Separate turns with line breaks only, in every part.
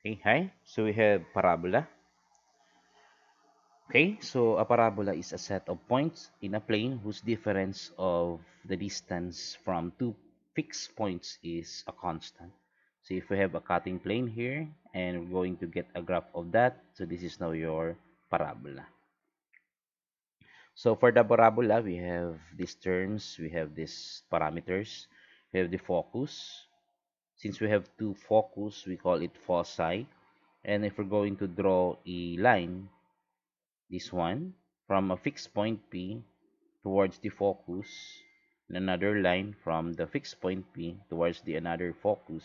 Okay, hi. So we have parabola. Okay, so a parabola is a set of points in a plane whose difference of the distance from two fixed points is a constant. So if we have a cutting plane here and we're going to get a graph of that, so this is now your parabola. So for the parabola, we have these terms, we have these parameters, we have the focus. Since we have two focus, we call it foci. And if we're going to draw a line, this one, from a fixed point P towards the focus, and another line from the fixed point P towards the another focus,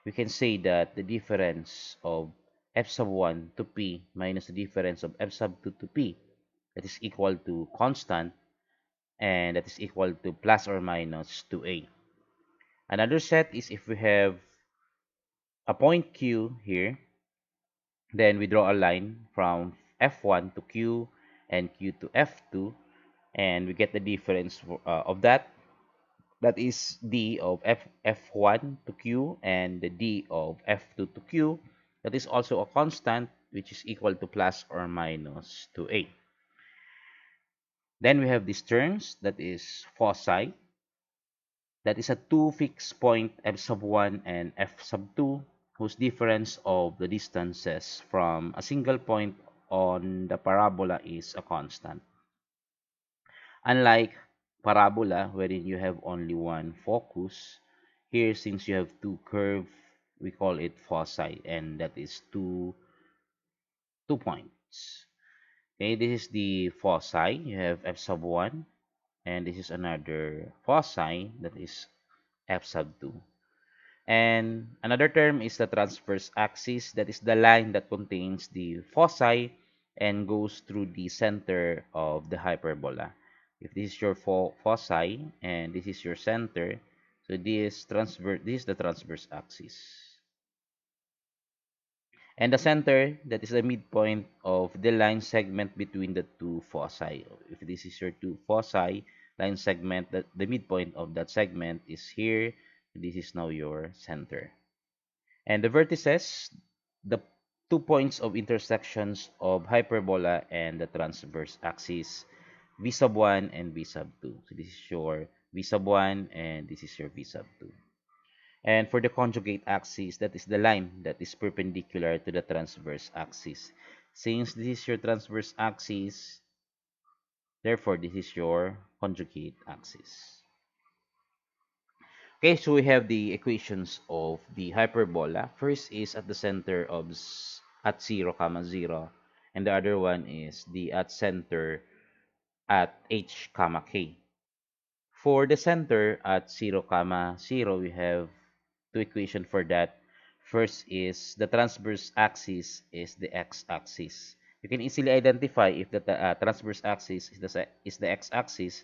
we can say that the difference of f sub 1 to P minus the difference of f sub 2 to P, that is equal to constant, and that is equal to plus or minus 2a. Another set is if we have a point Q here, then we draw a line from F1 to Q and Q to F2, and we get the difference of that. That is d of F1 to Q and the d of F2 to Q. That is also a constant, which is equal to plus or minus 2a. Then we have these terms, that is foci. That is a two fixed point f sub 1 and f sub 2 whose difference of the distances from a single point on the parabola is a constant. Unlike parabola, wherein you have only one focus, here since you have two curves, we call it foci, and that is two points. Okay, this is the foci. You have f sub 1, and this is another foci, that is f sub 2. And another term is the transverse axis. That is the line that contains the foci and goes through the center of the hyperbola. If this is your foci and this is your center, so this is the transverse axis. And the center, that is the midpoint of the line segment between the two foci. If this is your two foci line segment, that the midpoint of that segment is here. This is now your center. And the vertices, the 2 points of intersections of hyperbola and the transverse axis, v sub 1 and v sub 2. So this is your v sub 1 and this is your v sub 2. And for the conjugate axis, that is the line that is perpendicular to the transverse axis. Since this is your transverse axis, therefore this is your conjugate axis. Okay, so we have the equations of the hyperbola. First is at the center of at 0, comma 0, and the other one is the at center at h, comma k. For the center at 0, comma 0, we have two equations for that. First is the transverse axis is the x-axis. You can easily identify if the transverse axis is the x-axis,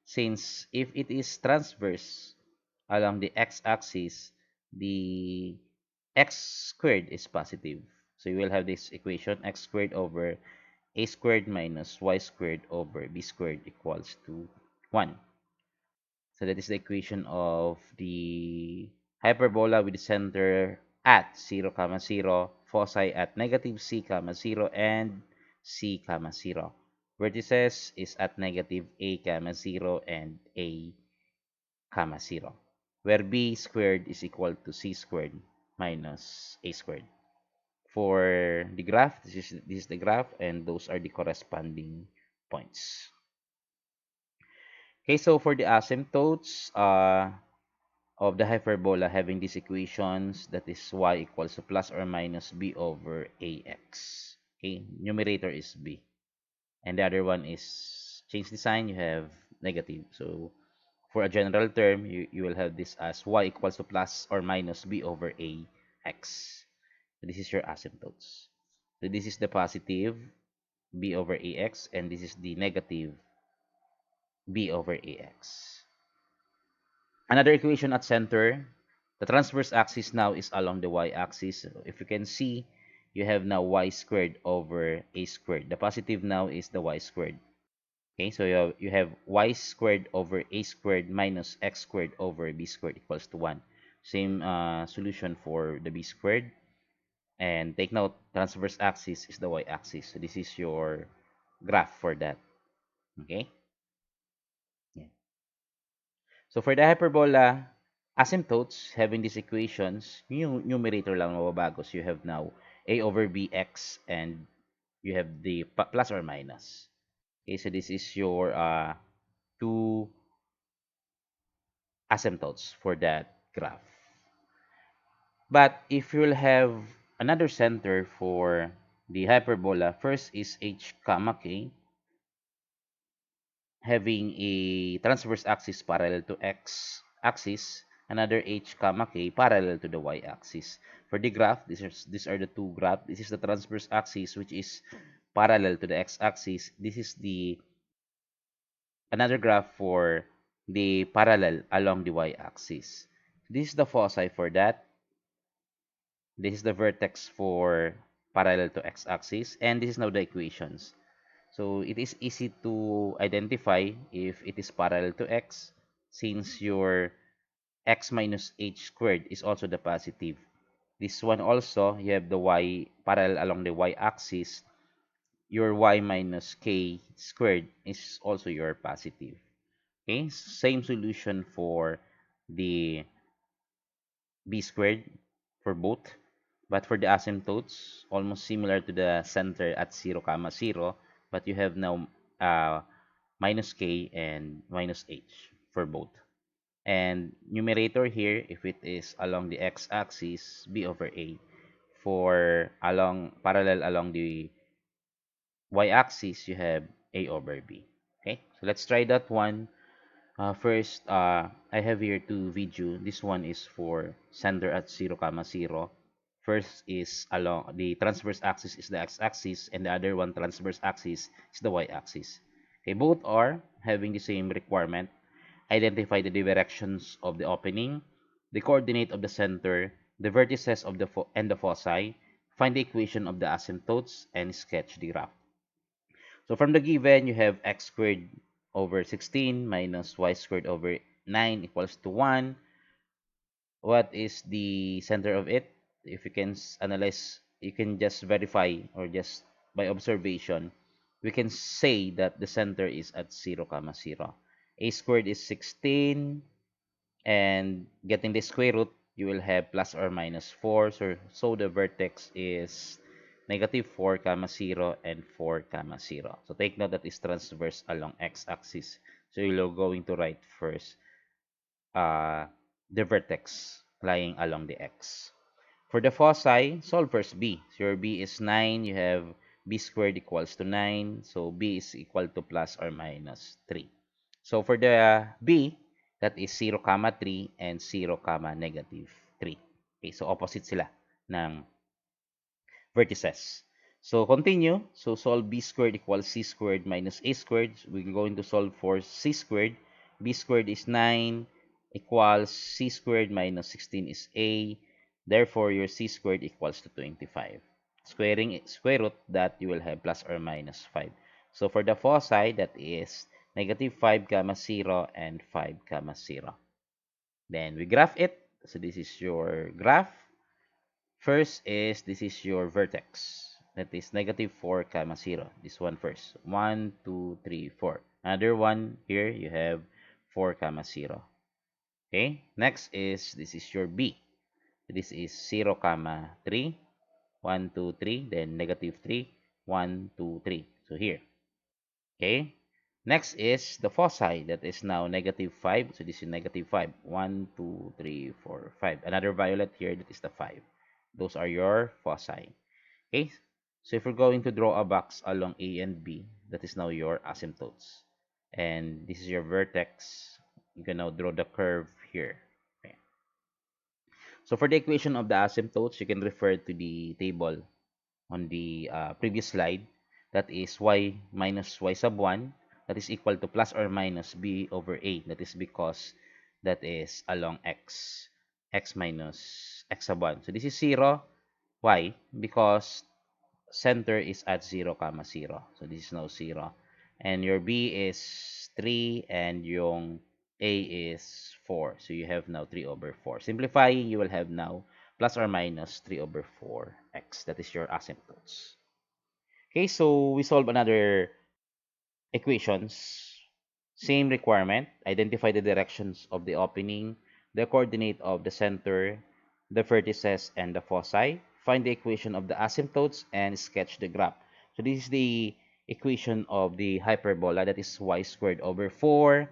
since if it is transverse along the x-axis, the x squared is positive. So you will have this equation, x squared over a squared minus y squared over b squared equals to 1. So that is the equation of the hyperbola with the center at 0, comma 0, foci at negative c, comma 0, and c, comma 0. Vertices is at negative a, comma 0, and a, comma 0, where b squared is equal to c squared minus a squared. For the graph, this is the graph, and those are the corresponding points. Okay, so for the asymptotes of the hyperbola having these equations, that is y equals to plus or minus b over ax. Okay, numerator is b, and the other one is change the sign, you have negative. So for a general term, you will have this as y equals to plus or minus b over ax. So this is your asymptotes. So this is the positive b over ax, and this is the negative b over ax. Another equation at center, the transverse axis now is along the y-axis. So if you can see, you have now y squared over a squared. The positive now is the y squared. Okay, so you have y squared over a squared minus x squared over b squared equals to 1. Same solution for the b squared. And take note, transverse axis is the y-axis. So this is your graph for that. Okay? Yeah. So for the hyperbola asymptotes, having these equations, numerator lang mababago. So you have now a over bx and you have the plus or minus. Okay, so this is your two asymptotes for that graph. But if you'll have another center for the hyperbola, first is h comma k, having a transverse axis parallel to x axis, another h comma k parallel to the y axis. For the graph, these are the two graphs. This is the transverse axis, which is parallel to the x axis. This is the another graph for the parallel along the y axis. This is the foci for that. This is the vertex for parallel to x axis, and this is now the equations. So it is easy to identify if it is parallel to x, since your x minus h squared is also the positive. This one also, you have the y parallel along the y-axis. Your y minus k squared is also your positive. Okay, same solution for the b squared for both. But for the asymptotes, almost similar to the center at 0, comma 0, but you have now minus k and minus h for both. And numerator here, if it is along the x-axis, b over a. For along parallel along the y-axis, you have a over b. Okay, so let's try that one. First, I have here two video. This one is for center at 0, comma 0. First is along the transverse axis is the x-axis, and the other one transverse axis is the y-axis. Okay, both are having the same requirement. Identify the directions of the opening, the coordinate of the center, the vertices of the and the foci, find the equation of the asymptotes, and sketch the graph. So from the given, you have x squared over 16 minus y squared over 9 equals to 1. What is the center of it? If you can analyze, you can just verify or just by observation, we can say that the center is at 0, comma 0. A squared is 16, and getting the square root, you will have plus or minus 4. So the vertex is negative 4, comma 0 and 4, comma 0. So take note that is transverse along x-axis. So you're going to write first uh, the vertex lying along the x. For the foci, solve first b. So your b is 9. You have b squared equals to 9. So b is equal to plus or minus 3. So for the b, that is 0, comma 3 and 0, comma negative 3. Okay, so opposite sila ng vertices. So continue. So solve b squared equals c squared minus a squared. We're going to solve for c squared. B squared is 9 equals c squared minus 16 is a. Therefore, your c squared equals to 25. Squaring square root that, you will have plus or minus 5. So for the foci, that is negative 5, comma 0 and 5, comma 0. Then we graph it. So this is your graph. First is, this is your vertex. That is negative 4, comma 0. This one first. 1, 2, 3, 4. Another one here, you have 4, comma 0. Okay. Next is, this is your B. This is 0, comma 3. 1, 2, 3. Then negative 3. 1, 2, 3. So here. Okay. Next is the foci. That is now negative 5. So this is negative 5. 1, 2, 3, 4, 5. Another violet here. That is the 5. Those are your foci. Okay. So if we're going to draw a box along A and B, that is now your asymptotes. And this is your vertex. You can now draw the curve here. Okay. So for the equation of the asymptotes, you can refer to the table on the previous slide. That is y minus y sub 1. That is equal to plus or minus b over a. That is because that is along x. X minus x sub 1. So this is 0. Why? Because center is at 0, comma 0. So this is now 0. And your b is 3 and yung a is 4. So you have now 3 over 4. Simplifying, you will have now plus or minus 3 over 4x. That is your asymptotes. Okay, so we solve another equations. Same requirement. Identify the directions of the opening, the coordinate of the center, the vertices, and the foci. Find the equation of the asymptotes and sketch the graph. So this is the equation of the hyperbola, that is y squared over 4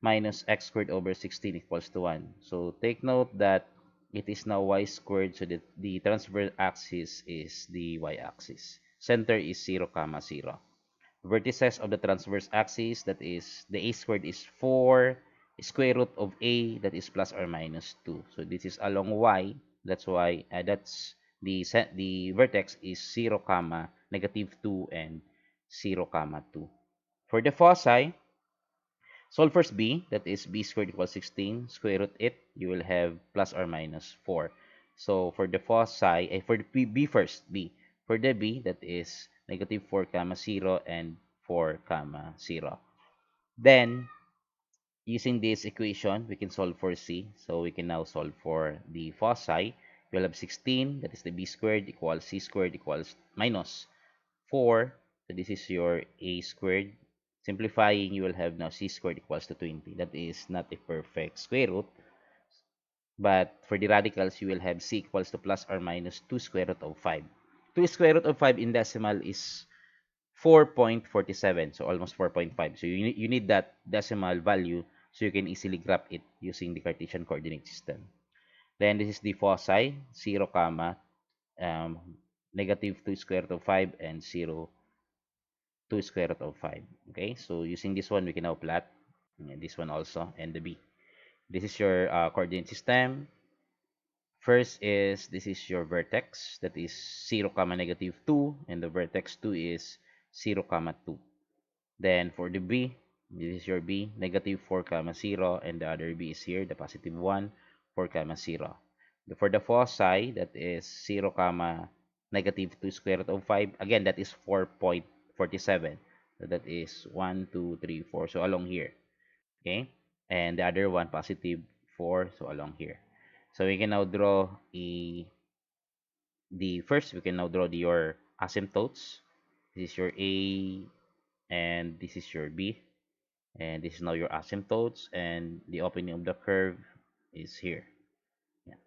minus x squared over 16 equals to 1. So take note that it is now y squared, so that the transverse axis is the y-axis. Center is 0, comma 0. Vertices of the transverse axis, that is the a squared is 4, square root of a, that is plus or minus 2. So this is along y, that's why that's the vertex is 0 comma negative 2 and 0 comma 2. For the foci, solve first b, that is b squared equals 16, square root it, you will have plus or minus 4. So for the foci, for the b first, b. For the b, that is negative 4 comma 0 and 4 comma 0. Then, using this equation, we can solve for c. So we can now solve for the foci. You'll have 16, that is the b squared, equals c squared equals minus 4. So this is your a squared. Simplifying, you will have now c squared equals to 20. That is not a perfect square root. But for the radicals, you will have c equals to plus or minus 2 square root of 5. 2 square root of 5 in decimal is 4.47, so almost 4.5. So you need that decimal value so you can easily graph it using the Cartesian coordinate system. Then this is the foci, 0 comma um, negative 2 square root of 5 and 0 2 square root of 5. Okay, so using this one, we can now plot this one also, and the b. This is your coordinate system. First is, this is your vertex, that is 0 comma negative 2, and the vertex 2 is 0 comma 2. Then for the b, this is your b, negative 4 comma 0, and the other b is here, the positive 1, 4 comma 0. For the foci, that is 0 comma negative 2 square root of 5. Again, that is 4.47. So that is 1, 2, 3, 4. So along here. Okay? And the other one, positive 4. So along here. So we can now draw we can now draw your asymptotes. This is your A, and this is your B. And this is now your asymptotes, and the opening of the curve is here. Yeah.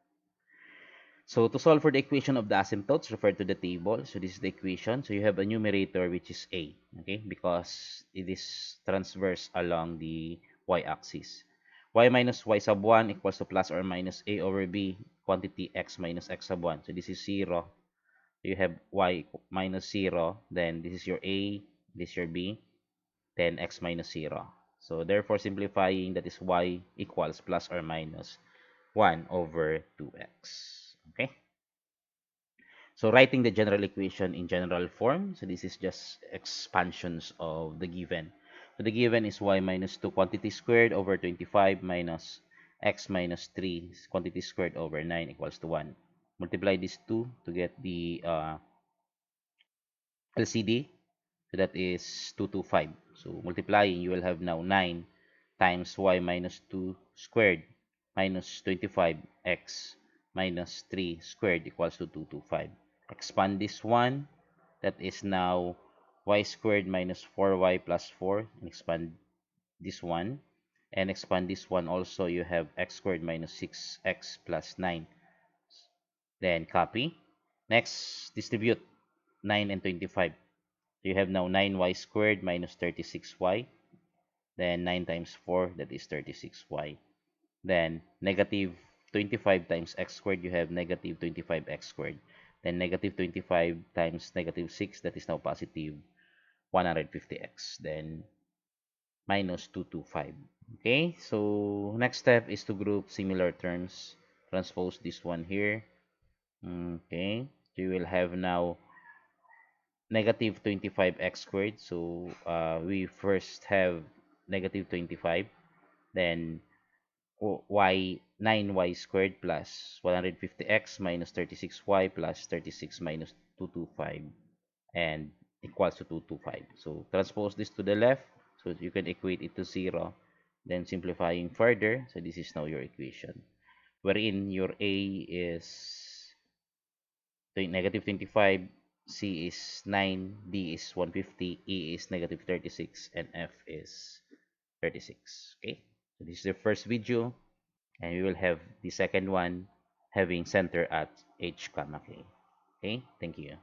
So to solve for the equation of the asymptotes, refer to the table. So this is the equation. So you have a numerator which is a, okay, because it is transverse along the y-axis. Y minus y sub 1 equals to plus or minus a over b quantity x minus x sub 1. So this is 0. You have y minus 0. Then this is your a, this is your b, then x minus 0. So therefore, simplifying, that is y equals plus or minus 1 over 2x. Okay? So writing the general equation in general form. So this is just expansions of the given. So the given is y minus 2 quantity squared over 25 minus x minus 3 quantity squared over 9 equals to 1. Multiply these two to get the LCD. So that is 225. So multiplying, you will have now 9 times y minus 2 squared minus 25x minus 3 squared equals to 225. Expand this one. That is now y squared minus 4y plus 4. And expand this one. And expand this one also. You have x squared minus 6x plus 9. Then copy. Next, distribute 9 and 25. You have now 9y squared minus 36y. Then 9 times 4, that is 36y. Then negative 25 times x squared, you have negative 25x squared. Then negative 25 times negative 6, that is now positive 150x. Then minus 225. Okay, so next step is to group similar terms. Transpose this one here. Okay, you will have now negative 25x squared. So we first have negative 25, then y 9y squared plus 150x minus 36y plus 36 minus 225 and equals to 225. So transpose this to the left so you can equate it to 0. Then simplifying further, so this is now your equation, wherein your a is negative 25, C is 9, D is 150, E is negative 36, and F is 36. Okay, so this is the first video, and we will have the second one having center at H comma K. Okay, thank you.